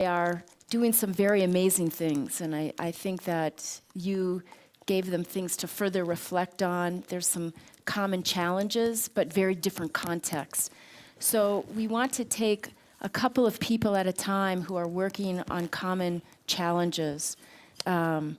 They are doing some very amazing things, and I think that you gave them things to further reflect on. There's some common challenges, but very different contexts. So we want to take a couple of people at a time who are working on common challenges. And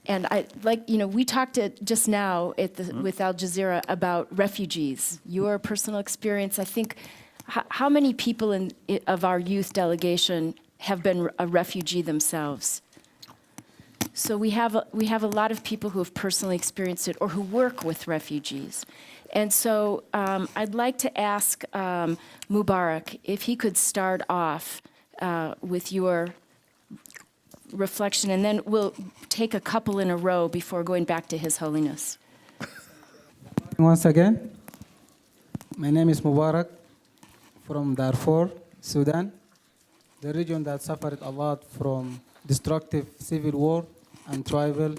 we talked just now with Al Jazeera about refugees, your personal experience. I think, how many people of our youth delegation have been a refugee themselves? So we have a lot of people who have personally experienced it or who work with refugees. And so I'd like to ask Mubarak if he could start off with your reflection, and then we'll take a couple in a row before going back to His Holiness. Once again, my name is Mubarak from Darfur, Sudan, the region that suffered a lot from destructive civil war and tribal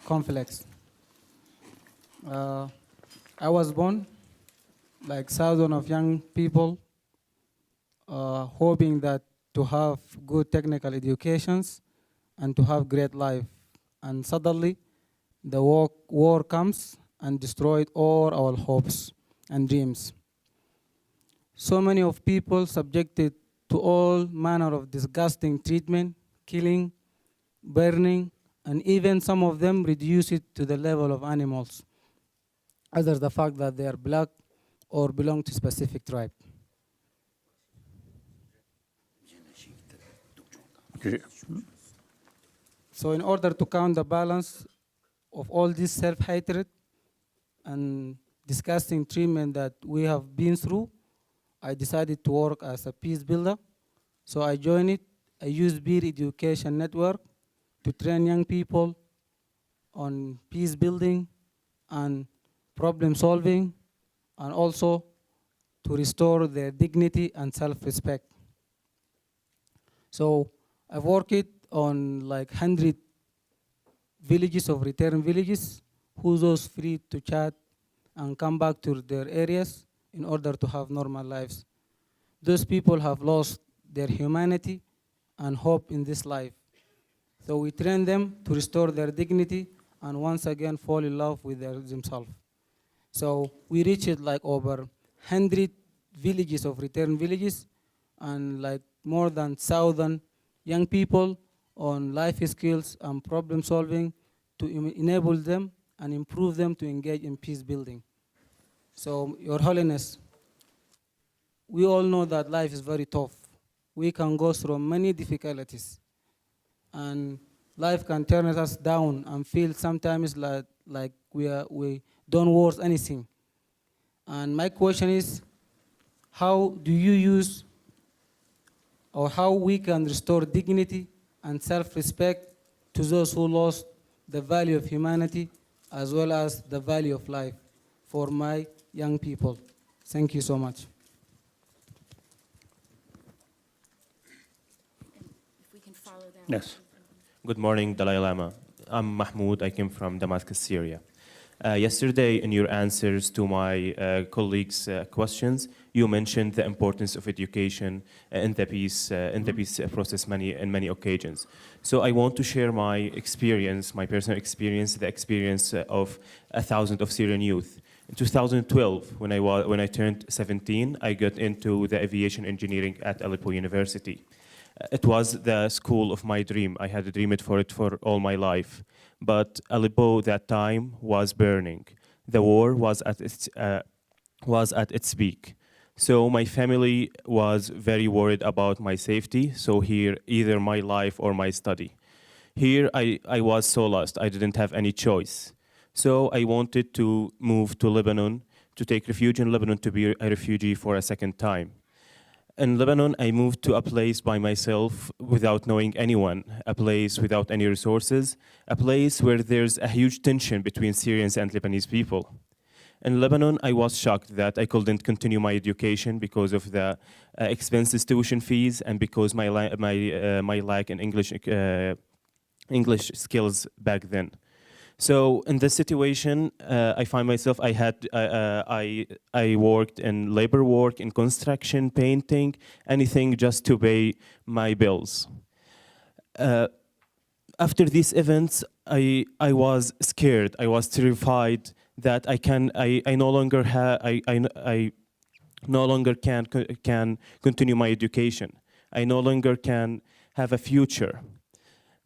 conflicts. I was born like thousands of young people hoping that to have good technical educations and to have great life. And suddenly, the war comes and destroyed all our hopes and dreams. So many of people subjected to all manner of disgusting treatment, killing, burning, and even some of them reduce it to the level of animals, other the fact that they are black or belong to specific tribe. So in order to counter the balance of all this self-hatred and disgusting treatment that we have been through, I decided to work as a peace builder. So I joined a youth peer education network to train young people on peace building and problem solving, and also to restore their dignity and self-respect. So I've worked on like 100 villages of return villages, who those free to chat and come back to their areas in order to have normal lives. Those people have lost their humanity and hope in this life. So we train them to restore their dignity and once again fall in love with themselves. So we reached like over 100 villages of return villages and like more than 1,000 young people on life skills and problem solving to enable them and improve them to engage in peace building. So, Your Holiness, we all know that life is very tough. We can go through many difficulties, and life can turn us down and feel sometimes like we don't worth anything. And my question is, how do you use, or how we can restore dignity and self-respect to those who lost the value of humanity as well as the value of life for my young people? Thank you so much. If we can follow that. Yes. Good morning, Dalai Lama. I'm Mahmoud. I came from Damascus, Syria. Yesterday, in your answers to my colleagues' questions, you mentioned the importance of education in the peace process in many occasions. So I want to share my experience, my personal experience, the experience of 1,000 of Syrian youth. In 2012, when I turned 17, I got into the aviation engineering at Aleppo University. It was the school of my dream. I had dreamed for it for all my life. But Aleppo that time was burning. The war was at its peak. So my family was very worried about my safety. So here, either my life or my study. Here, I was so lost. I didn't have any choice. So I wanted to move to Lebanon, to take refuge in Lebanon, to be a refugee for a second time. In Lebanon, I moved to a place by myself without knowing anyone, a place without any resources, a place where there's a huge tension between Syrians and Lebanese people. In Lebanon, I was shocked that I couldn't continue my education because of the expensive tuition fees and because my lack in English skills back then. So in this situation, I find myself. I worked in labor work, in construction, painting, anything just to pay my bills. After these events, I was scared. I was terrified that I no longer I no longer can continue my education. I no longer can have a future.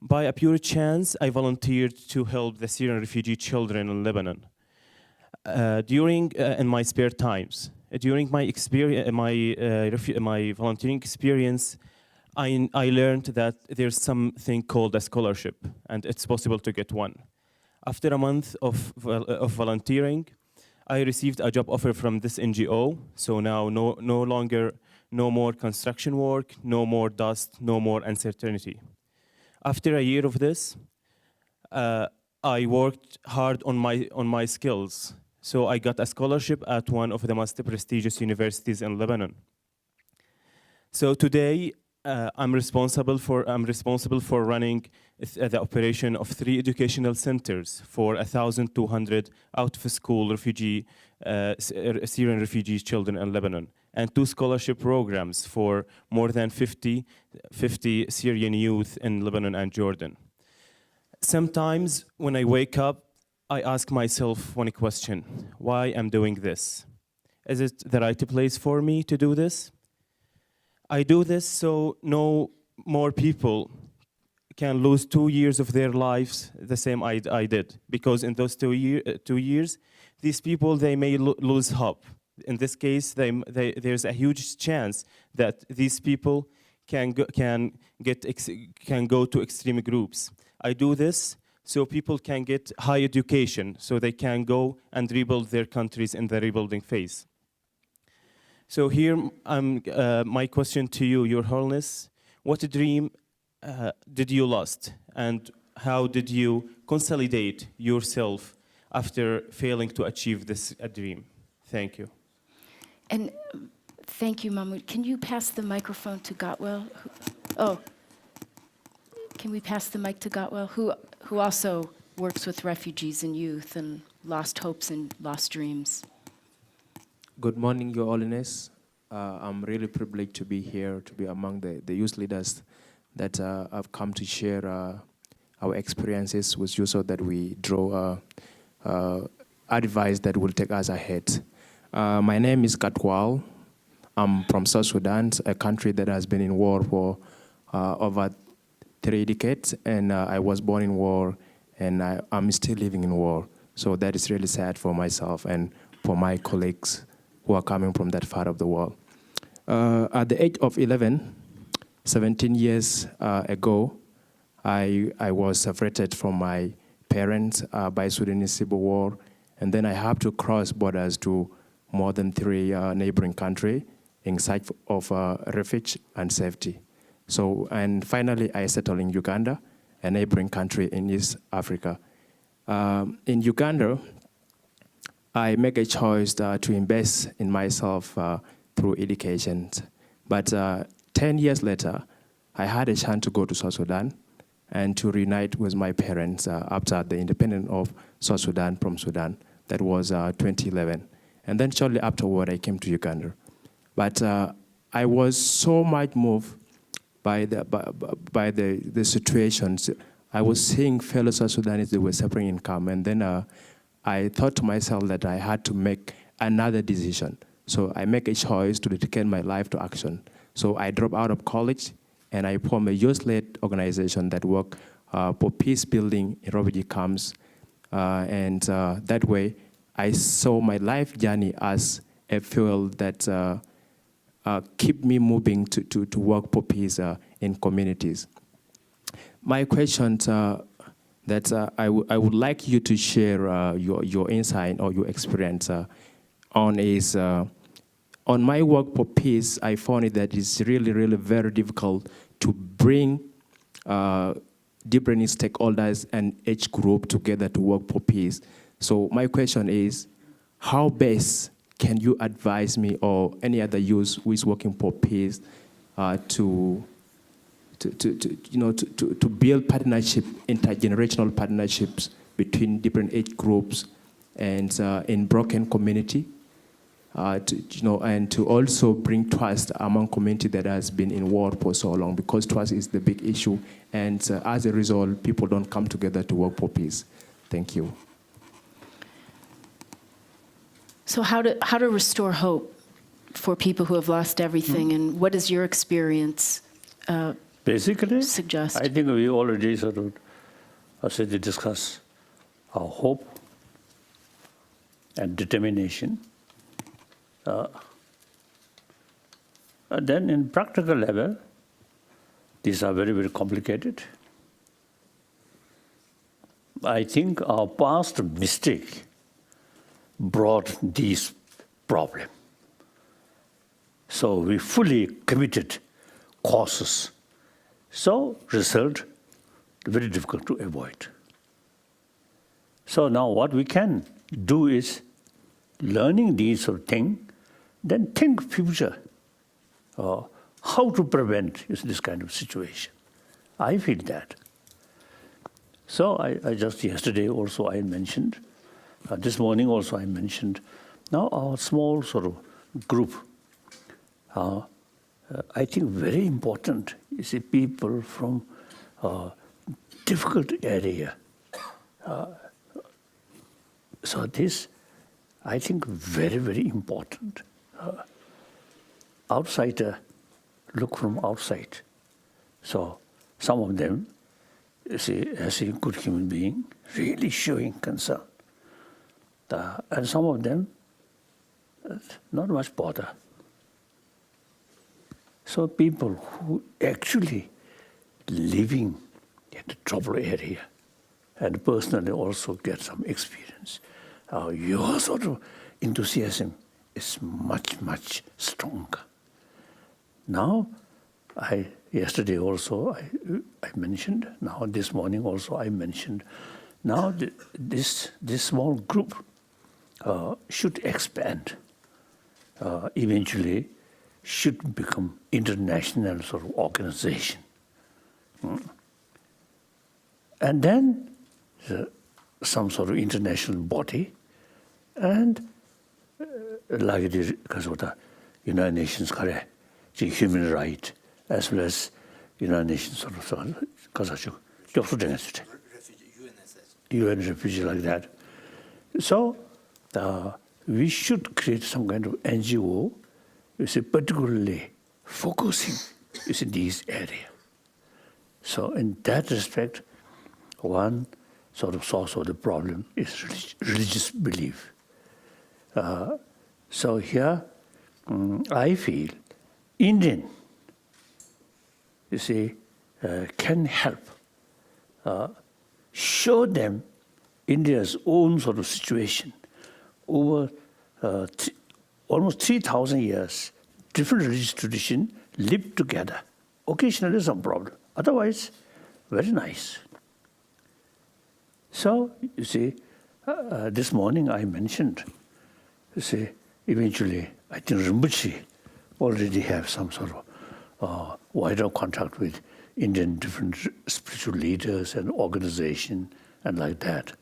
By a pure chance, I volunteered to help the Syrian refugee children in Lebanon. In my spare times, during my experience, my volunteering experience, I learned that there's something called a scholarship, and it's possible to get one. After a month of volunteering, I received a job offer from this NGO. So now, no more construction work, no more dust, no more uncertainty. After a year of this, I worked hard on my skills. So I got a scholarship at one of the most prestigious universities in Lebanon. So today, I'm responsible for running the operation of 3 educational centers for 1,200 out-of-school Syrian refugee children in Lebanon, and 2 scholarship programs for more than 50 Syrian youth in Lebanon and Jordan. Sometimes when I wake up, I ask myself one question: why I'm doing this? Is it the right place for me to do this? I do this so no more people can lose 2 years of their lives the same I did. Because in those 2 years, these people, they may lose hope. In this case, there's a huge chance that these people can go to extreme groups. I do this so people can get high education, so they can go and rebuild their countries in the rebuilding phase. So here, my question to you, Your Holiness, what dream did you lost, and how did you consolidate yourself after failing to achieve this dream? Thank you. And thank you, Mahmoud. Can you pass the microphone to Gotwell? Oh, can we pass the mic to Gotwell, who also works with refugees and youth and lost hopes and lost dreams? Good morning, Your Holiness. I'm really privileged to be here, to be among the youth leaders that have come to share our experiences with you so that we draw advice that will take us ahead. My name is Katwal. I'm from South Sudan, a country that has been in war for over 3 decades, and I was born in war, and I'm still living in war. So that is really sad for myself and for my colleagues who are coming from that part of the world. At the age of 11, 17 years ago, I was separated from my parents by Sudanese civil war, and then I had to cross borders to more than 3 neighboring countries in search of refuge and safety. So, and finally, I settled in Uganda, a neighboring country in East Africa. In Uganda, I make a choice to invest in myself through education. But 10 years later, I had a chance to go to South Sudan and to reunite with my parents after the independence of South Sudan from Sudan. That was 2011. And then shortly afterward, I came to Uganda. But I was so much moved by the situations. I was seeing fellow South Sudanese that were suffering income, and then I thought to myself that I had to make another decision. So I make a choice to dedicate my life to action. So I dropped out of college, and I formed a youth-led organization that works for peace building in refugee camps. And that way, I saw my life journey as a fuel that keep me moving to work for peace in communities. My question that I would like you to share your insight or your experience on is, on my work for peace, I found it that it's really, really very difficult to bring different stakeholders and each group together to work for peace. So my question is, how best can you advise me or any other youth who is working for peace to build partnership, intergenerational partnerships between different age groups and in broken community, and to also bring trust among community that has been in war for so long, because trust is the big issue, and as a result, people don't come together to work for peace. Thank you. So how to restore hope for people who have lost everything, and what does your experience Basically, suggest? I think we already sort of discuss our hope and determination. And then in practical level, these are very, very complicated. I think our past mistake brought these problems. So we fully committed causes. So result, very difficult to avoid. So now what we can do is learning these sort of things, then think future, how to prevent this kind of situation. I feel that. So I just yesterday also I mentioned, this morning also I mentioned, now our small sort of group, I think very important is people from difficult area. So this, I think, very, very important. Outsider look from outside. So some of them, you see, as a good human being, really showing concern. And some of them, not much bother. So people who actually living in the troubled area and personally also get some experience, your sort of enthusiasm is much, much stronger. Now, yesterday also I mentioned, now this morning also I mentioned, now this small group should expand, eventually should become international sort of organization. And then some sort of international body, and like the United Nations human rights, as well as United Nations sort of UN refugee like that. So we should create some kind of NGO, you see, particularly focusing, you see, these areas. So in that respect, one sort of source of the problem is religious belief. So here, I feel Indian, you see, can help show them India's own sort of situation. Over almost 3,000 years, different religious traditions live together. Occasionally some problem. Otherwise, very nice. So, you see, this morning I mentioned, you see, eventually, I think Rinpoche already have some sort of wider contact with Indian different spiritual leaders and organizations and like that.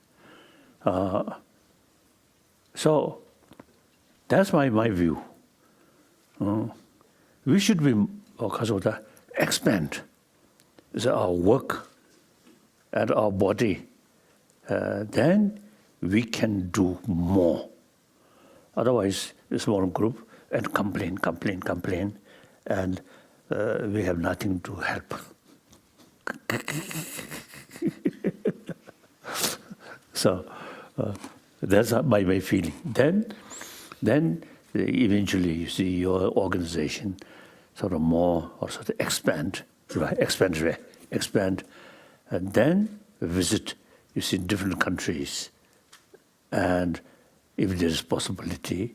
So, that's my view. We should be, expand our work and our body. Then we can do more. Otherwise, a small group and complain, and we have nothing to help. So that's my feeling. Then eventually, you see your organization sort of more or sort of expand, and then visit, you see, different countries, and if there is possibility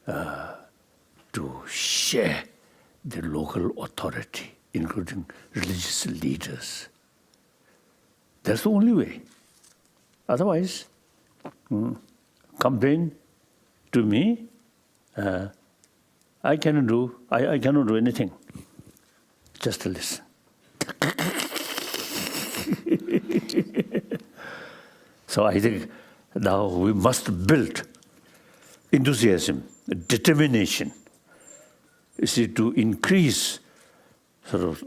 to share the local authority, including religious leaders. That's the only way. Otherwise, complain to me, I cannot do anything. Just to listen. So I think now we must build enthusiasm, determination, you see, to increase sort of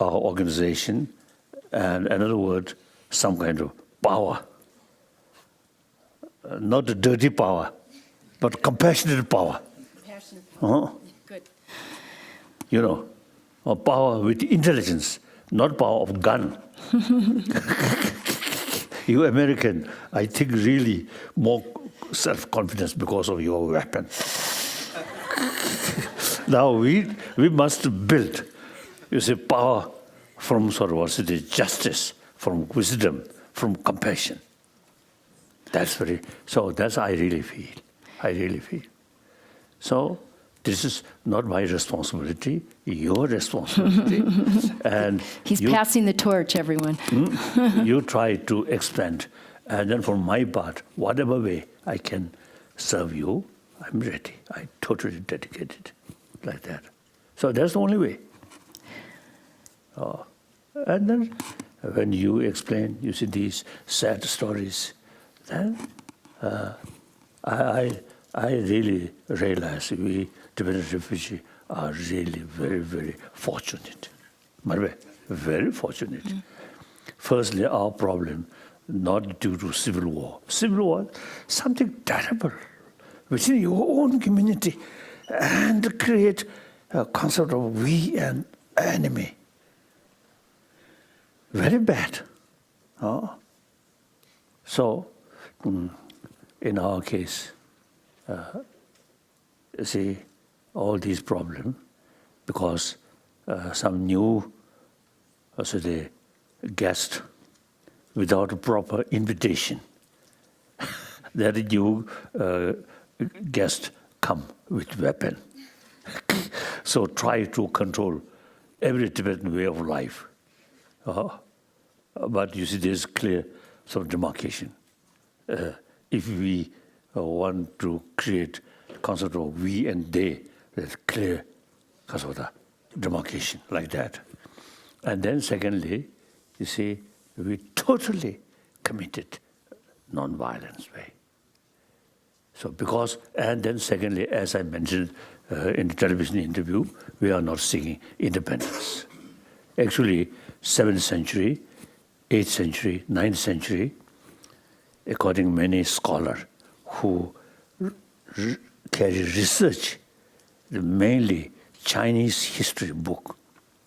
our organization, and another word, some kind of power. Not a dirty power, but compassionate power. Compassionate. Uh-huh. Good. You know, a power with intelligence, not power of gun. You American, I think really more self-confidence because of your weapon. Now we must build, you see, power from sort of what's it, justice, from wisdom, from compassion. That's I really feel. I really feel. So this is not my responsibility, your responsibility. And He's passing the torch, everyone. you try to expand. And then for my part, whatever way I can serve you, I'm ready. I'm totally dedicated like that. So that's the only way. And then when you explain, you see these sad stories, then I really realize we Tibetan refugees are really very, very fortunate. Very fortunate. Firstly, our problem, not due to civil war. Civil war, something terrible within your own community, and create a concept of we and enemy. Very bad. So, in our case, you see, all these problems, because some new the guest without a proper invitation, that new guest come with weapon. So try to control every Tibetan way of life. But you see, there's clear sort of demarcation. If we want to create concept of we and they, there's clear sort of demarcation like that. And then secondly, you see, we totally committed non-violence way. So because, and then secondly, as I mentioned in the television interview, we are not seeking independence. Actually, 7th century, 8th century, 9th century, according to many scholars who carry research, mainly Chinese history book,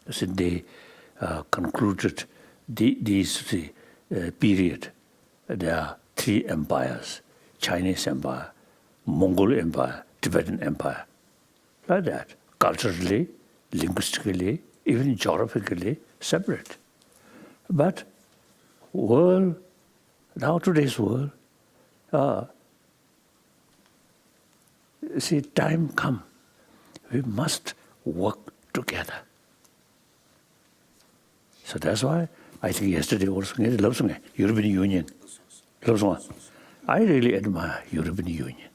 so they concluded these period. There are 3 empires: Chinese Empire, Mongol Empire, Tibetan Empire. Like that, culturally, linguistically, even geographically separate. But world, now today's world, see, time come, we must work together. So that's why I think yesterday was European Union. I really admire European Union.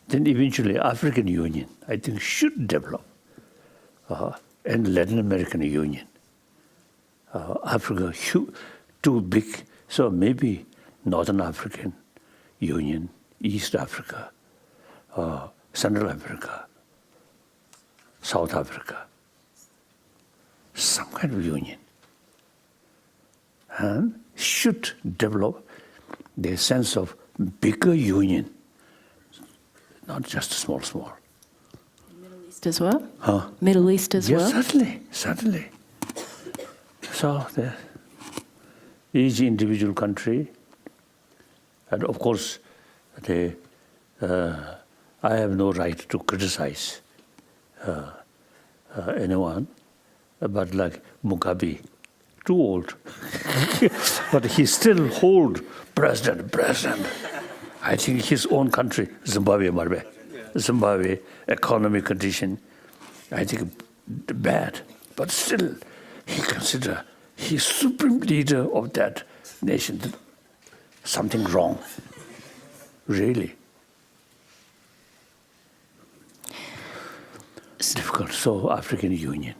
Then eventually African Union, I think, should develop. And Latin American Union. Africa, too big, so maybe Northern African Union, East Africa, Central Africa, South Africa, some kind of union. And should develop the sense of bigger union, not just small. Middle East as well? Middle East as well? Yes, certainly. So each individual country, and of course, I have no right to criticize anyone, but like Mugabe, too old, but he still hold president. I think his own country, Zimbabwe economic condition, I think bad, but still he consider he's supreme leader of that nation. Something wrong, really. It's difficult. So African Union.